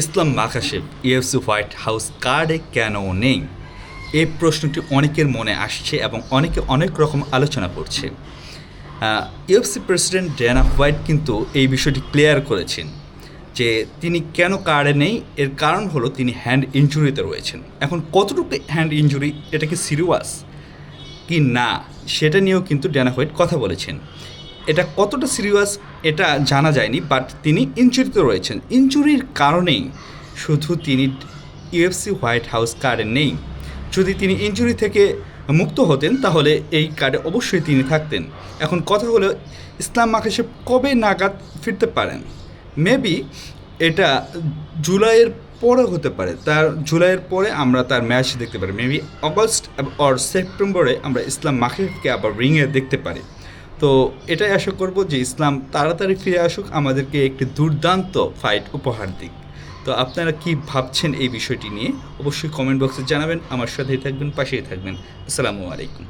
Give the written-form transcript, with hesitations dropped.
ইসলাম মাকাশেভ UFC white house কার্ডে কেন নেই? এই প্রশ্নটি অনেকের মনে আসছে এবং অনেকে অনেক রকম আলোচনা করছে। ইউএফসি প্রেসিডেন্ট ড্যানা হোয়াইট কিন্তু এই বিষয়টি ক্লিয়ার করেছেন যে তিনি কেন কার্ডে নেই। এর কারণ হলো তিনি হ্যান্ড ইনজুরিতে রয়েছেন। এখন কতটুকু হ্যান্ড ইনজুরি, এটা কি সিরিয়াস কি না, সেটা নিয়েও কিন্তু ড্যানা হোয়াইট কথা বলেছেন। এটা কতটা সিরিয়াস এটা জানা যায়নি, বাট তিনি ইনজুরিতে রয়েছেন। ইনজুরির কারণেই শুধু তিনি ইউএফসি হোয়াইট হাউস কার্ডে নেই। যদি তিনি ইনজুরি থেকে মুক্ত হতেন তাহলে এই কার্ডে অবশ্যই তিনি থাকতেন। এখন কথা হলো ইসলাম মাকাশেভ কবে নাগাদ ফিরতে পারেন? মেবি এটা জুলাইয়ের পরে হতে পারে। তার জুলাইয়ের পরে আমরা তার ম্যাচ দেখতে পারি। মেবি অগস্ট অর সেপ্টেম্বরে আমরা ইসলাম মাকাশেভকে আবার রিংয়ে দেখতে পারি। তো এটাই আশা করব যে ইসলাম তাড়াতাড়ি ফিরে আসুক, আমাদেরকে একটি দুর্দান্ত ফাইট উপহার দিক। তো আপনারা কি ভাবছেন এই বিষয়টি নিয়ে অবশ্যই কমেন্ট বক্সে জানাবেন। আমার সাথেই থাকবেন, পাশেই থাকবেন। আসসালামু আলাইকুম।